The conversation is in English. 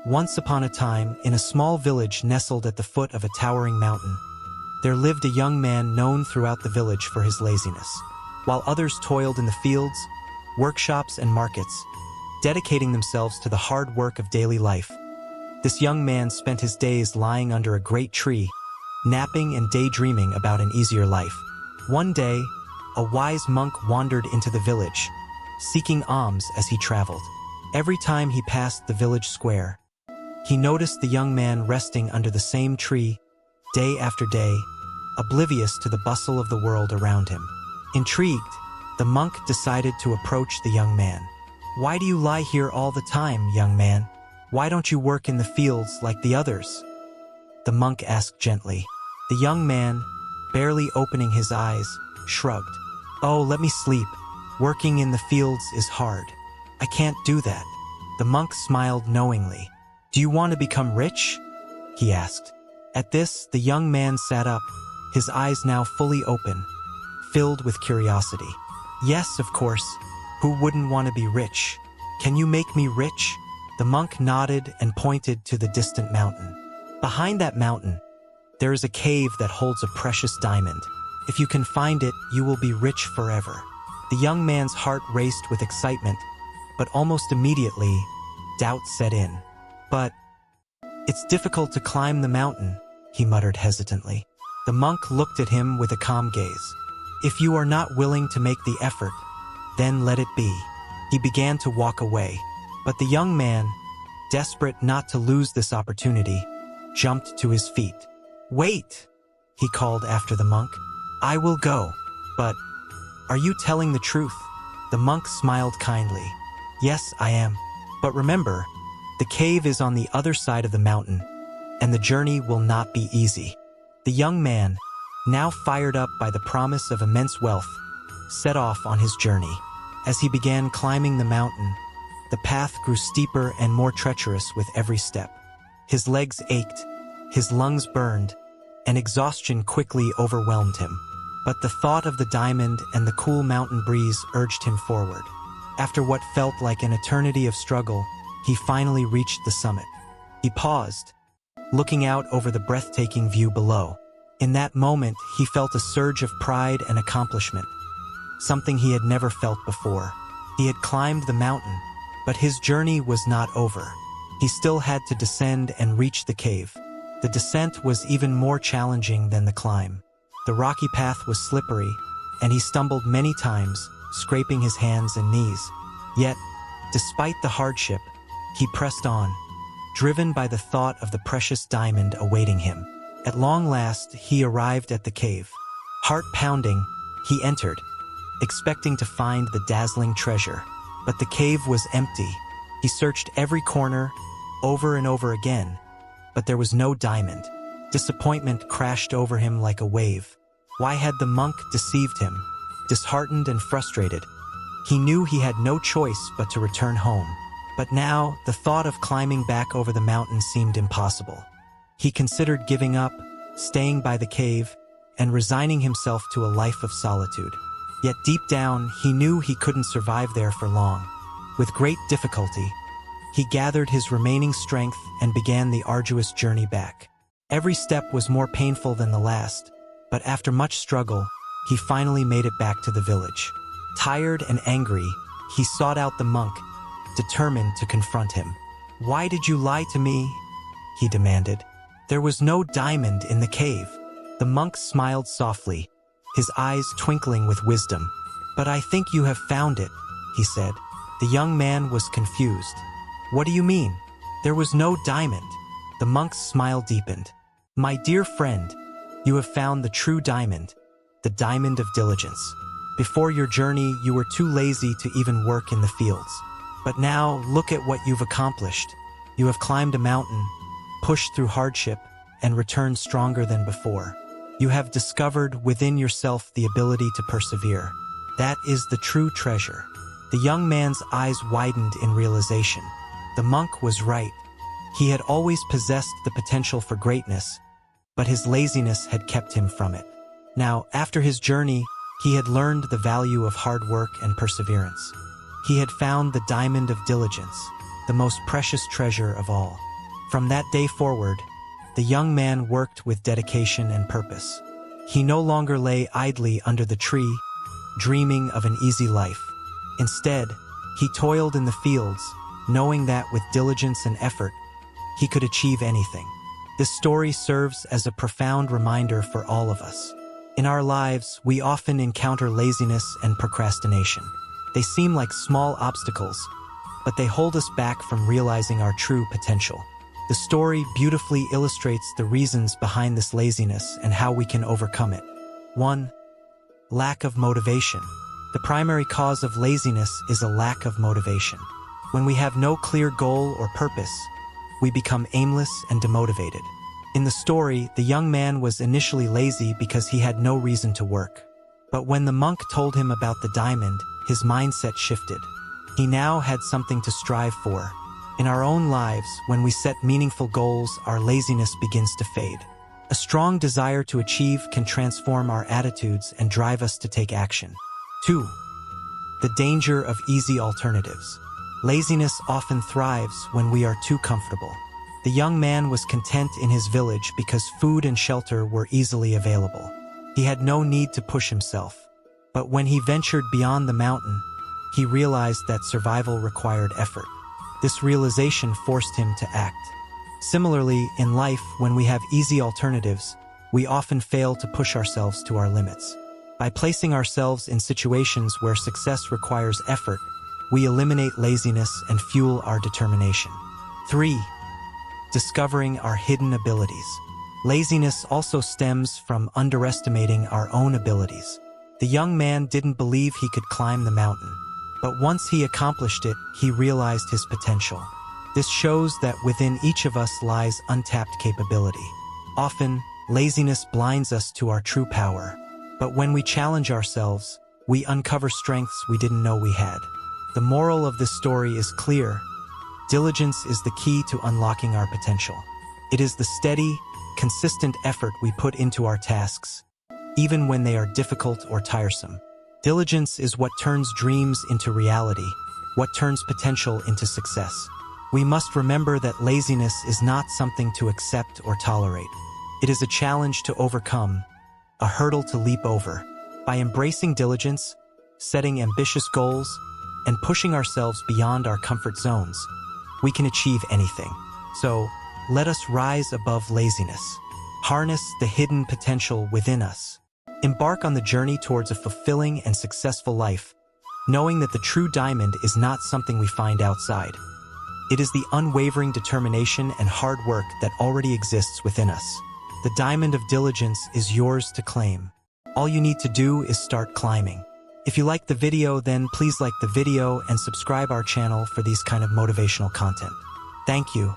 Once upon a time, in a small village nestled at the foot of a towering mountain, there lived a young man known throughout the village for his laziness. While others toiled in the fields, workshops, and markets, dedicating themselves to the hard work of daily life, this young man spent his days lying under a great tree, napping and daydreaming about an easier life. One day, a wise monk wandered into the village, seeking alms as he traveled. Every time he passed the village square, he noticed the young man resting under the same tree, day after day, oblivious to the bustle of the world around him. Intrigued, the monk decided to approach the young man. "Why do you lie here all the time, young man? Why don't you work in the fields like the others?" The monk asked gently. The young man, barely opening his eyes, shrugged. "Oh, let me sleep. Working in the fields is hard. I can't do that." The monk smiled knowingly. "Do you want to become rich?" he asked. At this, the young man sat up, his eyes now fully open, filled with curiosity. "Yes, of course. Who wouldn't want to be rich? Can you make me rich?" The monk nodded and pointed to the distant mountain. "Behind that mountain, there is a cave that holds a precious diamond. If you can find it, you will be rich forever." The young man's heart raced with excitement, but almost immediately, doubt set in. "But it's difficult to climb the mountain," he muttered hesitantly. The monk looked at him with a calm gaze. "If you are not willing to make the effort, then let it be." He began to walk away, but the young man, desperate not to lose this opportunity, jumped to his feet. "Wait!" he called after the monk. "I will go." "But are you telling the truth?" The monk smiled kindly. "Yes, I am. But remember, the cave is on the other side of the mountain, and the journey will not be easy." The young man, now fired up by the promise of immense wealth, set off on his journey. As he began climbing the mountain, the path grew steeper and more treacherous with every step. His legs ached, his lungs burned, and exhaustion quickly overwhelmed him. But the thought of the diamond and the cool mountain breeze urged him forward. After what felt like an eternity of struggle, he finally reached the summit. He paused, looking out over the breathtaking view below. In that moment, he felt a surge of pride and accomplishment, something he had never felt before. He had climbed the mountain, but his journey was not over. He still had to descend and reach the cave. The descent was even more challenging than the climb. The rocky path was slippery, and he stumbled many times, scraping his hands and knees. Yet, despite the hardship, he pressed on, driven by the thought of the precious diamond awaiting him. At long last, he arrived at the cave. Heart pounding, he entered, expecting to find the dazzling treasure. But the cave was empty. He searched every corner, over and over again, but there was no diamond. Disappointment crashed over him like a wave. Why had the monk deceived him? Disheartened and frustrated, he knew he had no choice but to return home. But now, the thought of climbing back over the mountain seemed impossible. He considered giving up, staying by the cave, and resigning himself to a life of solitude. Yet deep down, he knew he couldn't survive there for long. With great difficulty, he gathered his remaining strength and began the arduous journey back. Every step was more painful than the last, but after much struggle, he finally made it back to the village. Tired and angry, he sought out the monk, determined to confront him. "Why did you lie to me?" he demanded. "There was no diamond in the cave." The monk smiled softly, his eyes twinkling with wisdom. "But I think you have found it," he said. The young man was confused. "What do you mean? There was no diamond." The monk's smile deepened. "My dear friend, you have found the true diamond, the diamond of diligence. Before your journey, you were too lazy to even work in the fields. But now, look at what you've accomplished. You have climbed a mountain, pushed through hardship, and returned stronger than before. You have discovered within yourself the ability to persevere. That is the true treasure." The young man's eyes widened in realization. The monk was right. He had always possessed the potential for greatness, but his laziness had kept him from it. Now, after his journey, he had learned the value of hard work and perseverance. He had found the diamond of diligence, the most precious treasure of all. From that day forward, the young man worked with dedication and purpose. He no longer lay idly under the tree, dreaming of an easy life. Instead, he toiled in the fields, knowing that with diligence and effort, he could achieve anything. This story serves as a profound reminder for all of us. In our lives, we often encounter laziness and procrastination. They seem like small obstacles, but they hold us back from realizing our true potential. The story beautifully illustrates the reasons behind this laziness and how we can overcome it. 1. Lack of motivation. The primary cause of laziness is a lack of motivation. When we have no clear goal or purpose, we become aimless and demotivated. In the story, the young man was initially lazy because he had no reason to work. But when the monk told him about the diamond, his mindset shifted. He now had something to strive for. In our own lives, when we set meaningful goals, our laziness begins to fade. A strong desire to achieve can transform our attitudes and drive us to take action. 2. The danger of easy alternatives. Laziness often thrives when we are too comfortable. The young man was content in his village because food and shelter were easily available. He had no need to push himself. But when he ventured beyond the mountain, he realized that survival required effort. This realization forced him to act. Similarly, in life, when we have easy alternatives, we often fail to push ourselves to our limits. By placing ourselves in situations where success requires effort, we eliminate laziness and fuel our determination. 3. Discovering our hidden abilities. Laziness also stems from underestimating our own abilities. The young man didn't believe he could climb the mountain, but once he accomplished it, he realized his potential. This shows that within each of us lies untapped capability. Often, laziness blinds us to our true power, but when we challenge ourselves, we uncover strengths we didn't know we had. The moral of this story is clear. Diligence is the key to unlocking our potential. It is the steady, consistent effort we put into our tasks, even when they are difficult or tiresome. Diligence is what turns dreams into reality, what turns potential into success. We must remember that laziness is not something to accept or tolerate. It is a challenge to overcome, a hurdle to leap over. By embracing diligence, setting ambitious goals, and pushing ourselves beyond our comfort zones, we can achieve anything. So, let us rise above laziness. Harness the hidden potential within us. Embark on the journey towards a fulfilling and successful life, knowing that the true diamond is not something we find outside. It is the unwavering determination and hard work that already exists within us. The diamond of diligence is yours to claim. All you need to do is start climbing. If you liked the video, then please like the video and subscribe our channel for these kind of motivational content. Thank you.